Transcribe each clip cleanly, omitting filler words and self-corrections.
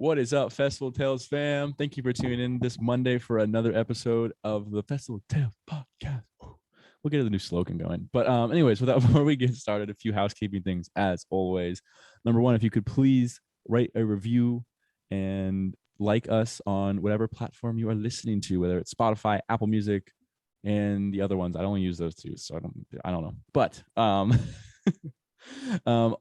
What is up, Festival Tales fam? Thank you for tuning in this Monday for another episode of the Festival Tales podcast. We'll get the new slogan going. But anyways, before we get started, a few housekeeping things as always. Number one, if you could please write a review and like us on whatever platform you are listening to, whether it's Spotify, Apple Music, and the other ones. I only use those two, so I don't know. But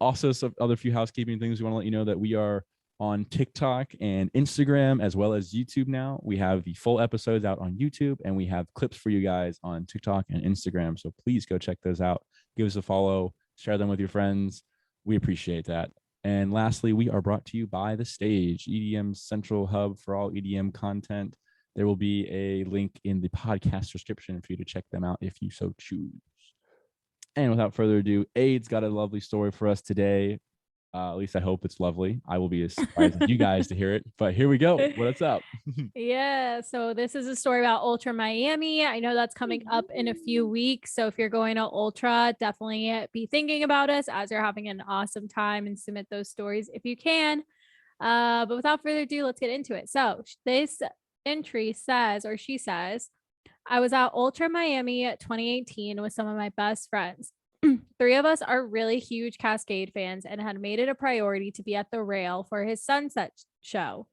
also some other few housekeeping things. We want to let you know that we are on TikTok and Instagram, as well as YouTube now. We have the full episodes out on YouTube, and we have clips for you guys on TikTok and Instagram. So please go check those out. Give us a follow, share them with your friends. We appreciate that. And lastly, we are brought to you by The Stage, EDM's central hub for all EDM content. There will be a link in the podcast description for you to check them out if you so choose. And without further ado, Ade's got a lovely story for us today. At least I hope it's lovely. I will be as surprised as you guys to hear it. But here we go. What's up? Yeah. So this is a story about Ultra Miami. I know that's coming up in a few weeks. So if you're going to Ultra, definitely be thinking about us as you're having an awesome time and submit those stories if you can. But without further ado, let's get into it. So this entry says, or she says, I was at Ultra Miami 2018 with some of my best friends. 3 of us are really huge Cascade fans and had made it a priority to be at the rail for his sunset show.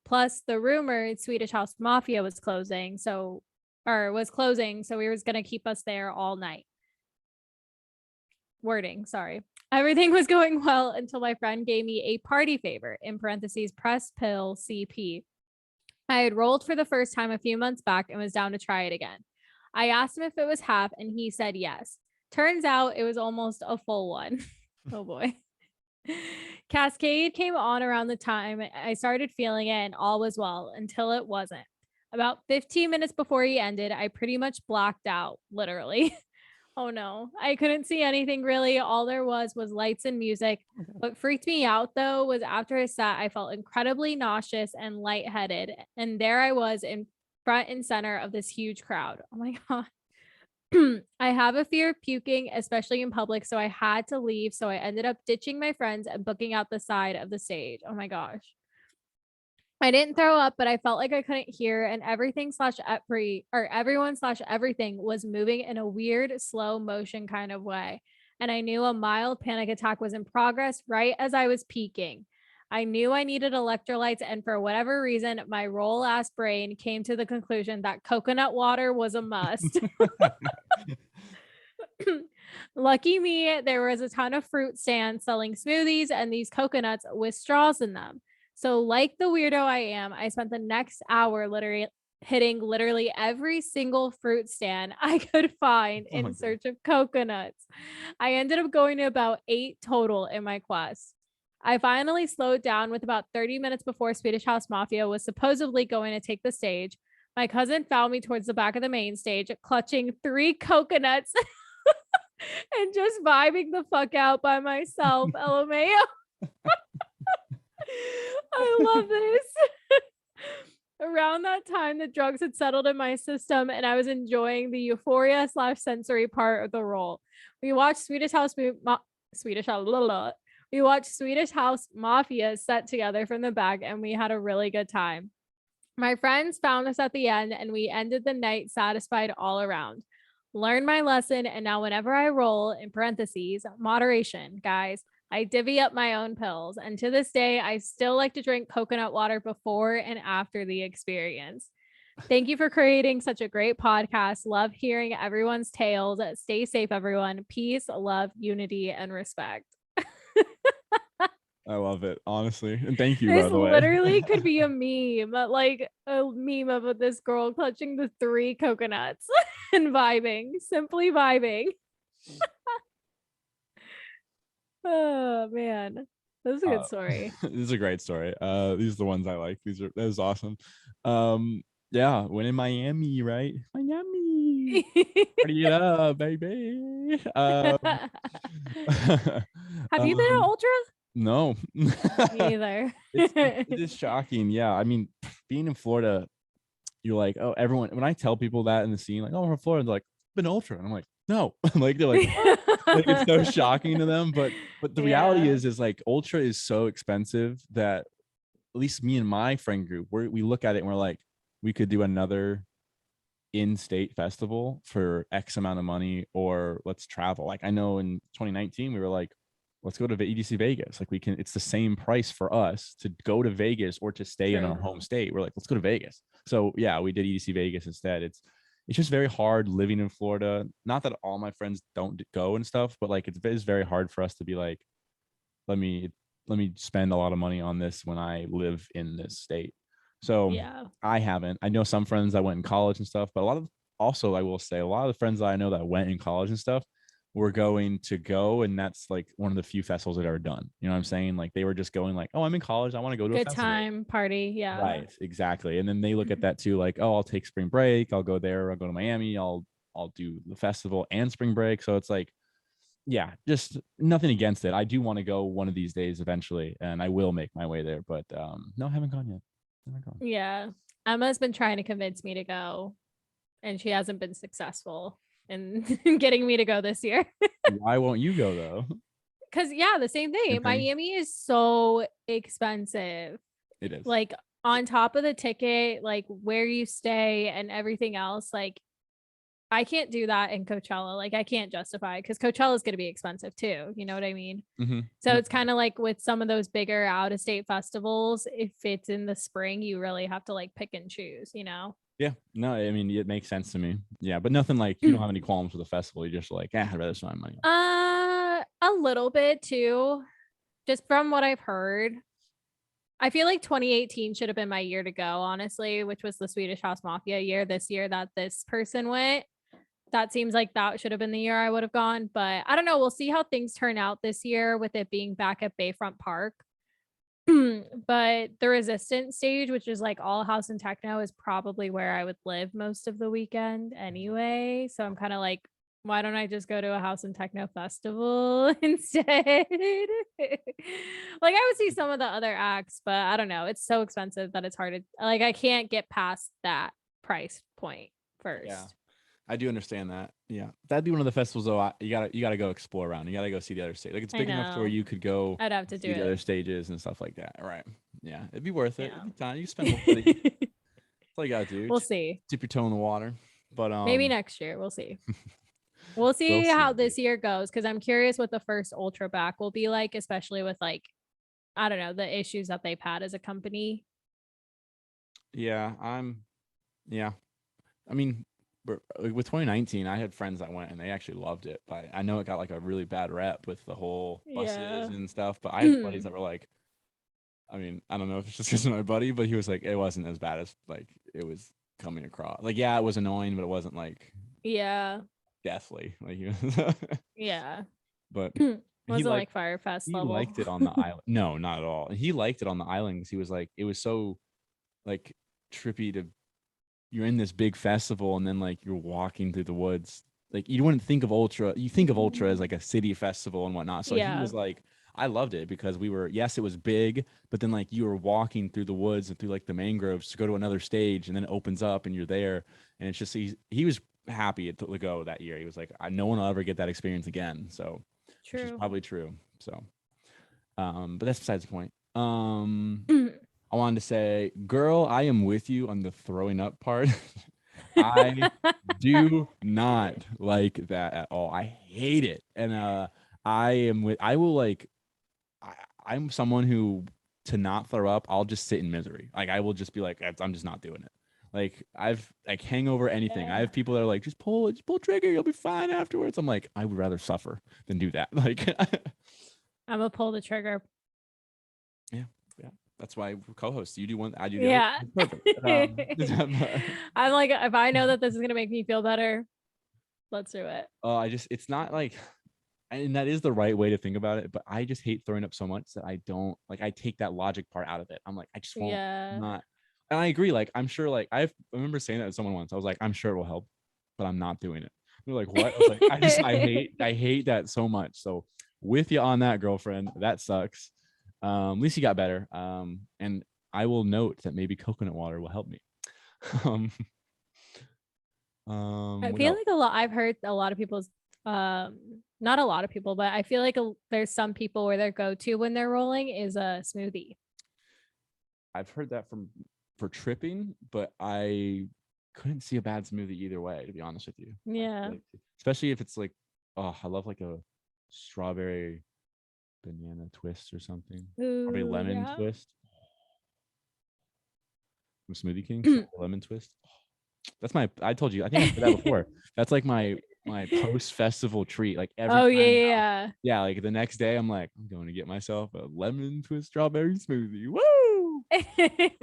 Plus, the rumored Swedish House Mafia was closing, so we was going to keep us there all night. Sorry. Everything was going well until my friend gave me a party favor, in parentheses, press pill CP. I had rolled for the first time a few months back and was down to try it again. I asked him if it was half, and he said yes. Turns out it was almost a full one. Oh boy. Cascade came on around the time I started feeling it, and all was well until it wasn't. About 15 minutes before he ended, I pretty much blacked out, literally. Oh no, I couldn't see anything really. All there was lights and music. What freaked me out though was after his set, I felt incredibly nauseous and lightheaded. And there I was in front and center of this huge crowd. Oh my God. I have a fear of puking, especially in public, so I had to leave. So I ended up ditching my friends and booking out the side of the stage. Oh my gosh. I didn't throw up, but I felt like I couldn't hear, and everyone / everything was moving in a weird, slow motion kind of way. And I knew a mild panic attack was in progress right as I was peaking. I knew I needed electrolytes, and for whatever reason, my roll-ass brain came to the conclusion that coconut water was a must. Lucky me, there was a ton of fruit stands selling smoothies and these coconuts with straws in them. So like the weirdo I am, I spent the next hour hitting literally every single fruit stand I could find in search of coconuts. I ended up going to about 8 total in my quest. I finally slowed down with about 30 minutes before Swedish House Mafia was supposedly going to take the stage. My cousin found me towards the back of the main stage, clutching 3 coconuts and just vibing the fuck out by myself. LMAO. I love this. Around that time, the drugs had settled in my system and I was enjoying the euphoria / sensory part of the role. We watched Swedish House Mafia set together from the back, and we had a really good time. My friends found us at the end, and we ended the night satisfied all around. Learned my lesson, and now whenever I roll, in parentheses, moderation, guys, I divvy up my own pills. And to this day, I still like to drink coconut water before and after the experience. Thank you for creating such a great podcast. Love hearing everyone's tales. Stay safe, everyone. Peace, love, unity, and respect. I love it, honestly. And thank you, this by the way. Literally could be a meme, like a meme of this girl clutching the 3 coconuts and simply vibing. Oh man, this is a good story. This is a great story. These are the ones I like. That was awesome. Yeah, when in Miami, right? Miami. Party it up, baby. Have you been at Ultra? No. Me either. It is shocking. Yeah. I mean, being in Florida, you're like, oh, everyone, when I tell people that in the scene, like, oh, we're from Florida, they're like, been Ultra. And I'm like, no. Like, they're like, like, it's so shocking to them. But the reality is like Ultra is so expensive that least me and my friend group, we look at it and we're like, we could do another in-state festival for X amount of money, or let's travel. Like I know in 2019 we were like, let's go to EDC Vegas. Like it's the same price for us to go to Vegas or to stay in our home state. We're like, let's go to Vegas. So yeah, we did EDC Vegas instead. It's just very hard living in Florida. Not that all my friends don't go and stuff, but like it's very hard for us to be like, let me spend a lot of money on this when I live in this state. So Yeah. I haven't. I know some friends that went in college and stuff, but I will say a lot of the friends that I know that went in college and stuff were going to go, and that's like one of the few festivals they've ever done. You know what I'm saying? Like they were just going like, oh, I'm in college, I want to go to a Good festival. time party. Yeah. Right. Exactly. And then they look at that too, like, oh, I'll take spring break, I'll go there, I'll go to Miami, I'll do the festival and spring break. So it's like, yeah, just nothing against it. I do want to go one of these days eventually, and I will make my way there. But no, I haven't gone yet. Yeah. Emma's been trying to convince me to go, and she hasn't been successful in getting me to go this year. Why won't you go though? Because yeah, the same thing. Miami is so expensive. It is. Like on top of the ticket, like where you stay and everything else, like I can't do that in Coachella. Like I can't justify, because Coachella is going to be expensive too. You know what I mean? Mm-hmm. So it's kind of like with some of those bigger out of state festivals, if it's in the spring, you really have to like pick and choose, you know? Yeah. No, I mean, it makes sense to me. Yeah. But nothing like, you don't have any qualms with the festival. You're just like, I'd rather spend money. A little bit too, just from what I've heard. I feel like 2018 should have been my year to go, honestly, which was the Swedish House Mafia year. This year that this person went, that seems like that should have been the year I would have gone. But I don't know. We'll see how things turn out this year with it being back at Bayfront Park. But the Resistance stage, which is like all house and techno, is probably where I would live most of the weekend anyway. So I'm kind of like, why don't I just go to a house and techno festival instead? Like I would see some of the other acts, but I don't know. It's so expensive that it's hard to, like, I can't get past that price point first. Yeah. I do understand that. Yeah, that'd be one of the festivals though. You gotta go explore around. You gotta go see the other state. Like it's big enough to where you could go. I'd have to do the other stages and stuff like that. Right. Yeah, it'd be worth it. Yeah. It'd be time. You spend money. That's all you gotta do. We'll see. Dip your toe in the water. But maybe next year. We'll see. We'll see how this year goes, because I'm curious what the first ultra back will be like, especially with like, I don't know, the issues that they've had as a company. Yeah, yeah. I mean, with 2019, I had friends that went and they actually loved it. But I know it got like a really bad rep with the whole buses and stuff. But I had buddies that were like, I mean, I don't know if it's just because of my buddy, but he was like, it wasn't as bad as like it was coming across. Like, yeah, it was annoying, but it wasn't like deathly. Like he was yeah. But wasn't like Firefest level. He liked it on the island. No, not at all. He liked it on the islands. He was like, it was so like trippy to, you're in this big festival and then like you're walking through the woods. Like you wouldn't think of Ultra. You think of Ultra as like a city festival and whatnot. So he was like, I loved it because it was big, but then like you were walking through the woods and through like the mangroves to go to another stage, and then it opens up and you're there. And it's just, he was happy to go that year. He was like, no one will ever get that experience again. So which is probably true. So, but that's besides the point. I wanted to say, girl, I am with you on the throwing up part. I do not like that at all. I hate it. And I'm someone who, to not throw up, I'll just sit in misery. Like I will just be like, I'm just not doing it. Like I've like hangover anything. I have people that are like, just pull trigger, you'll be fine afterwards. I'm like, I would rather suffer than do that. Like I'm gonna pull the trigger. Yeah. That's why we're co-hosts. You do one, I do the other. Perfect. I'm like, if I know that this is gonna make me feel better, let's do it. It's not like, and that is the right way to think about it, but I just hate throwing up so much that I don't like, I take that logic part out of it. I'm like, I just won't. Not. And I agree. Like, I'm sure, like, I remember saying that to someone once. I was like, I'm sure it will help, but I'm not doing it. They're like, what? I was like, I hate that so much. So with you on that, girlfriend, that sucks. At least you got better. And I will note that maybe coconut water will help me. I feel like I've heard a lot of people's, not a lot of people, but I feel like there's some people where their go-to when they're rolling is a smoothie. I've heard that for tripping, but I couldn't see a bad smoothie either way, to be honest with you. Yeah. Like, especially if it's like, oh, I love like a strawberry banana twist or something. Probably Ooh, lemon yeah. twist from Smoothie King. Strawberry lemon twist. That's I told you, I think I said that before. That's like my post festival treat. Like every Oh time yeah. yeah, like the next day I'm like, I'm going to get myself a lemon twist strawberry smoothie. Woo!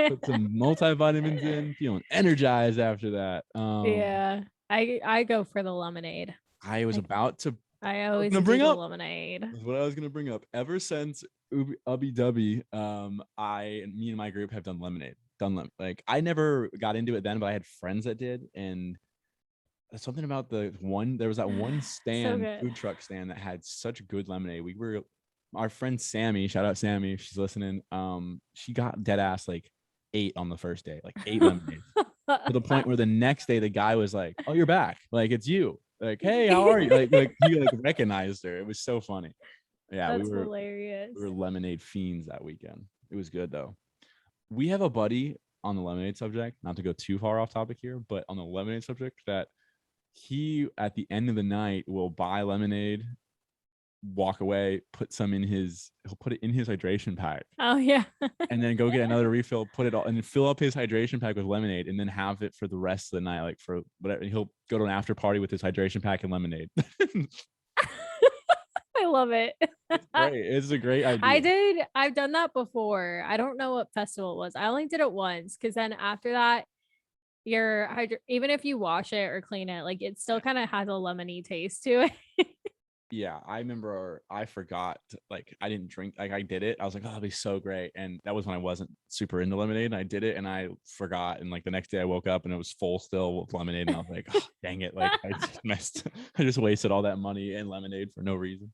Put some multivitamins in, feeling energized after that. Yeah. I go for the lemonade. I was about to I I was always gonna do bring the up lemonade. what I was gonna bring up. Ever since Ubby Dubby, me and my group have done lemonade. Like I never got into it then, but I had friends that did, and something about there was that one So stand, good. food truck stand that had such good lemonade. Our friend Sammy, shout out Sammy if she's listening. She got dead ass like 8 on the first day, like 8 lemonades. To the point where the next day the guy was like, "Oh, you're back! Like it's you! Like hey, how are you?" Like he like recognized her. It was so funny. Yeah, That's hilarious. we were lemonade fiends that weekend. It was good though. We have a buddy on the lemonade subject. Not to go too far off topic here, but on the lemonade subject, that he at the end of the night will buy lemonade, walk away, he'll put it in his hydration pack, Oh yeah. and then go get another refill, put it all, and fill up his hydration pack with lemonade, and then have it for the rest of the night. Like for whatever, he'll go to an after party with his hydration pack and lemonade. I love it. It's great. It's a great idea. I've done that before. I don't know what festival it was. I only did it once because then after that, even if you wash it or clean it, like it still kind of has a lemony taste to it. Yeah, I remember I forgot, like I didn't drink, like I did it. I was like, oh, that'd be so great. And that was when I wasn't super into lemonade, and I did it and I forgot. And like the next day I woke up and it was full still with lemonade. And I was like, oh, dang it. Like I just messed, I just wasted all that money and lemonade for no reason.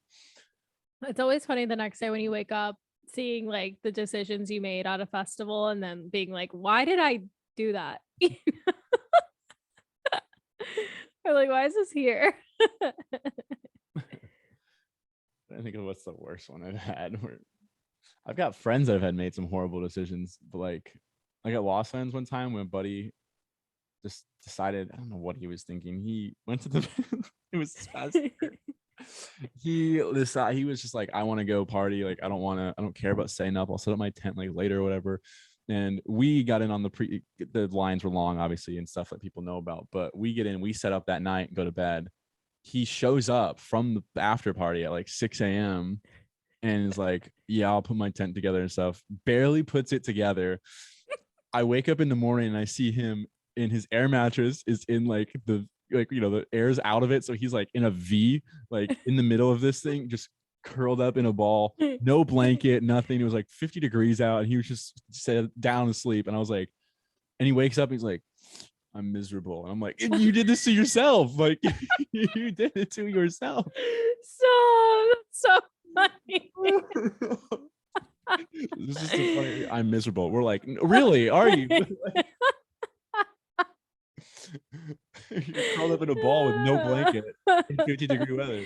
It's always funny the next day when you wake up seeing like the decisions you made at a festival and then being like, why did I do that? Or like, why is this here? I think of what's the worst one I've had. I've got friends that have had made some horrible decisions, but like I got Lost Lands one time when a buddy just decided, I don't know what he was thinking. He went to the it was he was just like, I want to go party. Like I don't care about staying up. I'll set up my tent like later or whatever. And we got in on the lines were long, obviously, and stuff that people know about. But we get in, we set up that night and go to bed. He shows up from the after party at like 6 a.m. and is like, yeah, I'll put my tent together and stuff. Barely puts it together. I wake up in the morning and I see him in his air mattress is in like the air's out of it. So he's like in a V, like in the middle of this thing, just curled up in a ball, no blanket, nothing. It was like 50 degrees out and he was just set down asleep. And I was like, and he wakes up and he's like, I'm miserable. And I'm like, you did this to yourself. Like you did it to yourself. So funny. This is so funny. I'm miserable. We're like, really? Are you? You're curled up in a ball with no blanket in 50-degree weather.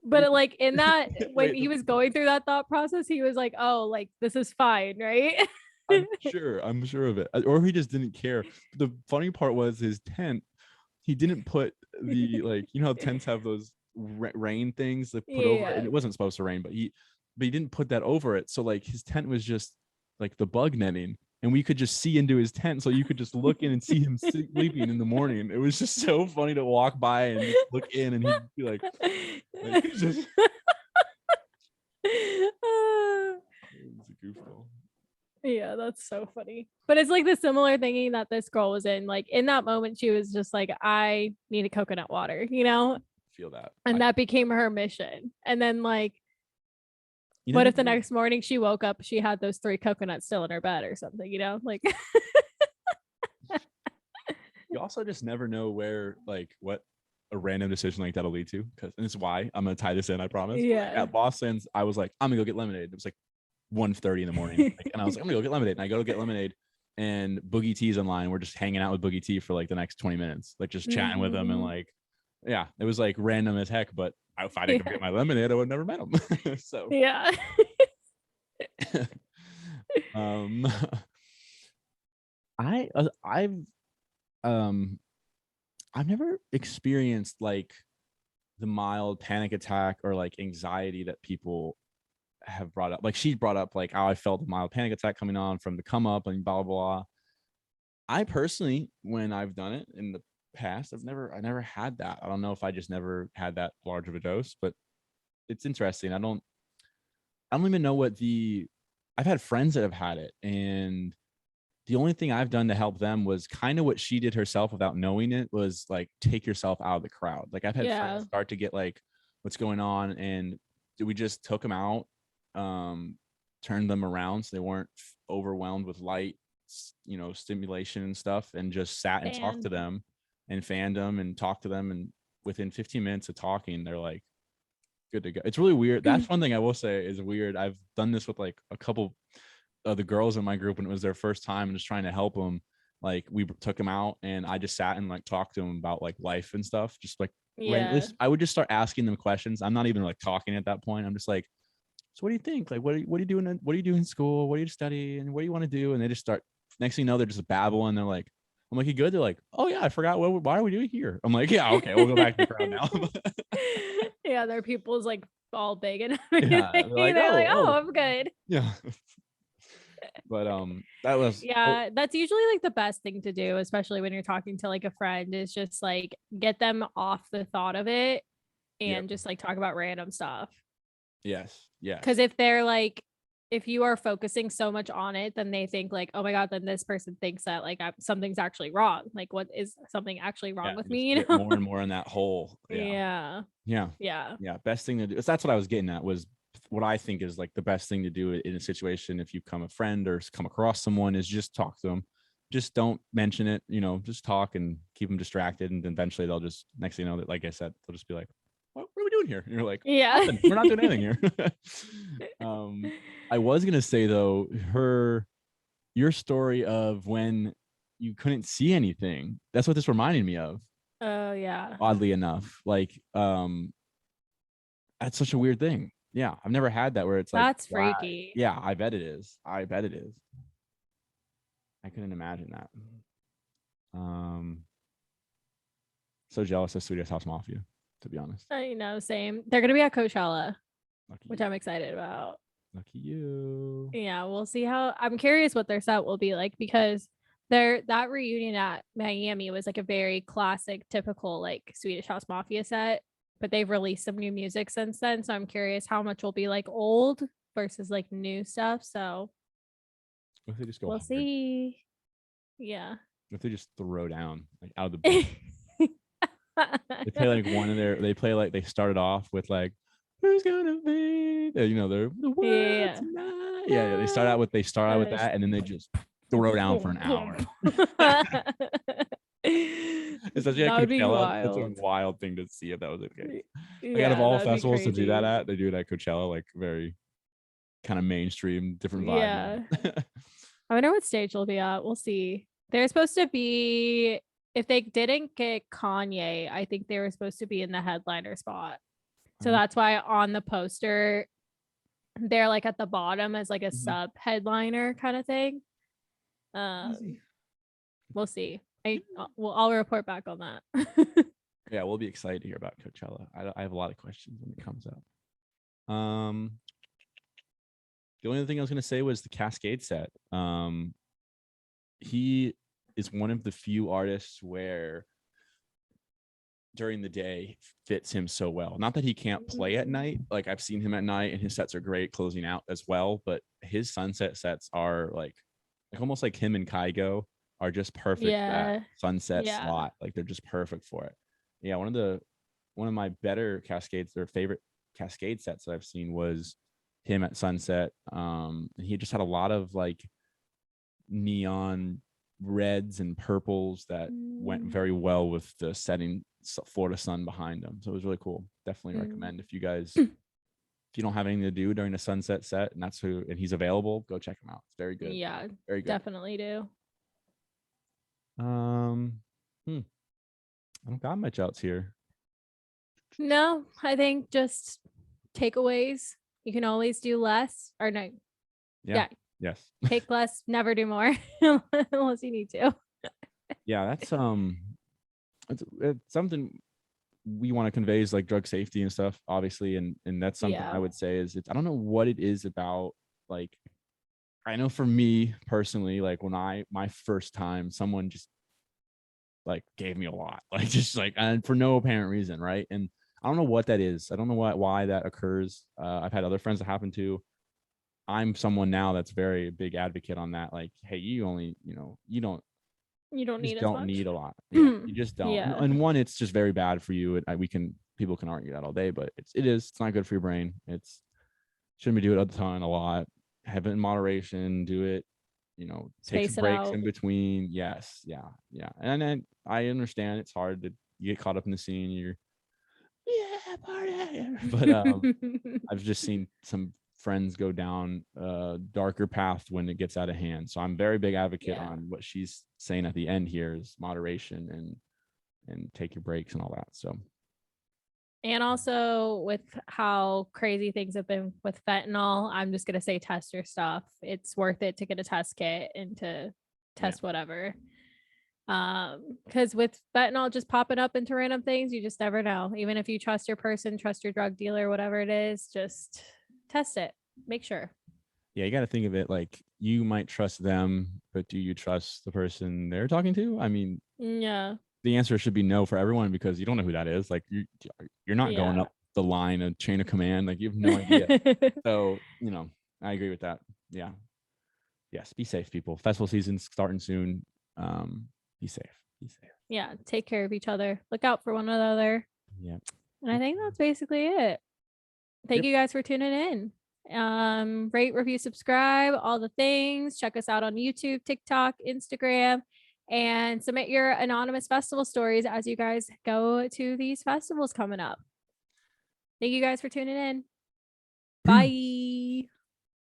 But like in that, when he was going through that thought process, he was like, oh, like this is fine, right? I'm sure of it. Or he just didn't care. The funny part was his tent, he didn't put the, like, you know how tents have those rain things that put over it, and it wasn't supposed to rain, but he didn't put that over it. So like his tent was just like the bug netting, and we could just see into his tent, so you could just look in and see him sleeping in the morning. It was just so funny to walk by and just look in, and he'd be like just it's a goofball. Yeah, that's so funny. But it's like the similar thinking that this girl was in. Like in that moment, she was just like, I need a coconut water, you know? Feel that. And that became her mission. And then like, what if the next morning she woke up, she had those 3 coconuts still in her bed or something, you know? Like you also just never know where, like, what a random decision like that'll lead to. And this is why I'm gonna tie this in, I promise. Yeah. At Boston's, I was like, I'm gonna go get lemonade. It was like 1:30 in the morning. And I was like, I'm gonna go get lemonade. And I go to get lemonade, and Boogie T's online. We're just hanging out with Boogie T for like the next 20 minutes, like just chatting with him. And like, yeah, it was like random as heck. But if I didn't go get my lemonade, I would have never met him. So yeah. Um, I've um I've never experienced like the mild panic attack or like anxiety that people have brought up. Like she brought up like how I felt a mild panic attack coming on from the come up and blah blah blah. I personally, when I've done it in the past, I never had that. I don't know if I just never had that large of a dose, but it's interesting. I don't even know what the I've had friends that have had it, and the only thing I've done to help them was kind of what she did herself without knowing it, was like take yourself out of the crowd. Like I've had friends Yeah. start to get like what's going on, and we just took them out, turned them around so they weren't overwhelmed with light, stimulation and stuff, and just sat and talked to them and fanned them and talked to them. And within 15 minutes of talking, they're like good to go. It's really weird. That's one thing I will say is weird. I've done this with like a couple of the girls in my group when it was their first time and just trying to help them. Like we took them out and I just sat and like talked to them about like life and stuff. Just like Yeah. I would just start asking them questions. I'm not even like talking at that point. I'm just like, so what do you think? Like, what are you doing? What do you do in school? What do you study? And what do you want to do? And they just start, next thing you know, they're just babbling. They're like, I'm like, you good? They're like, oh yeah, I forgot. Why are we doing here? I'm like, yeah, okay, we'll go back to the crowd now. Yeah, their people's like all big and Yeah, they're like, they're like, oh, oh, I'm good. yeah. But that was Yeah, that's usually like the best thing to do, especially when you're talking to like a friend, is just like get them off the thought of it yep. and just like talk about random stuff. Yes. Because if they're like, if you are focusing so much on it, then they think like, oh my God, then this person thinks that like something's actually wrong. Like, what is something actually wrong with me? You get know? more and more in that hole. Yeah. Yeah. Yeah. Best thing to do. That's what I was getting at, was what I think is like the best thing to do in a situation if you come a friend or come across someone, is just talk to them. Just don't mention it, just talk and keep them distracted. And then eventually they'll just, next thing you know, that, like I said, they'll just be like, what are we doing here? And you're like, Yeah. we're not doing anything here. I was gonna say though, your story of when you couldn't see anything, that's what this reminded me of. Oh yeah. Oddly enough, like that's such a weird thing. Yeah, I've never had that where it's like, That's wow. freaky. Yeah, I bet it is. I couldn't imagine that. So jealous of Swedish House Mafia, to be honest. I know, same. They're gonna be at Coachella, Lucky which you. I'm excited about. Lucky you. Yeah, we'll see how. I'm curious what their set will be like, because that reunion at Miami was like a very classic, typical like Swedish House Mafia set, but they've released some new music since then. So I'm curious how much will be like old versus like new stuff. So What if they just go we'll hard? see. Yeah. What if they just throw down like out of the blue? They play like they play like, they started off with like, who's gonna be they're the world Yeah. tonight. Yeah, they start out with that, and then they just throw down for an hour. Especially at That would be Coachella, that's a wild. wild thing to see if that was the case. Like out of Yeah, all that'd be festivals to do that crazy. at, they do it at Coachella, like very kind of mainstream, different vibe. Yeah. I wonder what stage they'll be at. We'll see. They're supposed to be, if they didn't get Kanye, I think they were supposed to be in the headliner spot. So that's why on the poster, they're like at the bottom as like a sub headliner kind of thing. We'll see. I'll report back on that. Yeah, we'll be excited to hear about Coachella. I have a lot of questions when it comes up. The only thing I was going to say was the Cascade set. He is one of the few artists where during the day fits him so well. Not that he can't play at night. Like I've seen him at night and his sets are great closing out as well, but his sunset sets are like almost like him and Kygo are just perfect for that sunset slot. Like they're just perfect for it. Yeah, one of my better Cascades, their favorite Cascade sets that I've seen was him at sunset. He just had a lot of like neon reds and purples that went very well with the setting Florida sun behind them. So it was really cool. Definitely recommend if you guys, if you don't have anything to do during a sunset set and he's available, go check him out. It's very good. Yeah, very good. Definitely do. I don't got much else here. No, I think just takeaways. You can always do less, or no. Yeah, Yes. Take less, never do more unless you need to. Yeah, that's it's something we want to convey is like drug safety and stuff, obviously, and that's something I would say is it's I don't know what it is about, like I know for me personally, like when my first time someone just like gave me a lot, like just like, and for no apparent reason, right? And I don't know what that is. I don't know why that occurs. I've had other friends that happen to. I'm someone now that's very big advocate on that. Like, hey, you only, you don't You don't just need as don't much. need a lot. Yeah, you just don't. Yeah. And one, it's just very bad for you. People can argue that all day, but it's not good for your brain. It's shouldn't be doing it a ton, a lot. Have it in moderation. Do it. Take some Space it breaks out. in between. Yes, yeah. And then I understand it's hard to you get caught up in the scene. You're party, but I've just seen some friends go down a darker path when it gets out of hand. So I'm very big advocate on what she's saying at the end here is moderation and take your breaks and all that. So And also with how crazy things have been with fentanyl, I'm just gonna say test your stuff. It's worth it to get a test kit and to test whatever. Because with fentanyl just popping up into random things, you just never know. Even if you trust your person, trust your drug dealer, whatever it is, just test it. Make sure. yeah, you got to think of it like you might trust them, but do you trust the person they're talking to? I mean, Yeah. the answer should be no for everyone because you don't know who that is. Like you're not going up the line of chain of command. Like you have no idea. So, I agree with that. Yeah. Yes. Be safe, people. Festival season's starting soon. Be safe. Be safe. Yeah. Take care of each other. Look out for one another. Yeah. And I think that's basically it. Thank you guys for tuning in. Rate, review, subscribe, all the things. Check us out on YouTube, TikTok, Instagram, and submit your anonymous festival stories as you guys go to these festivals coming up. Thank you guys for tuning in. Bye.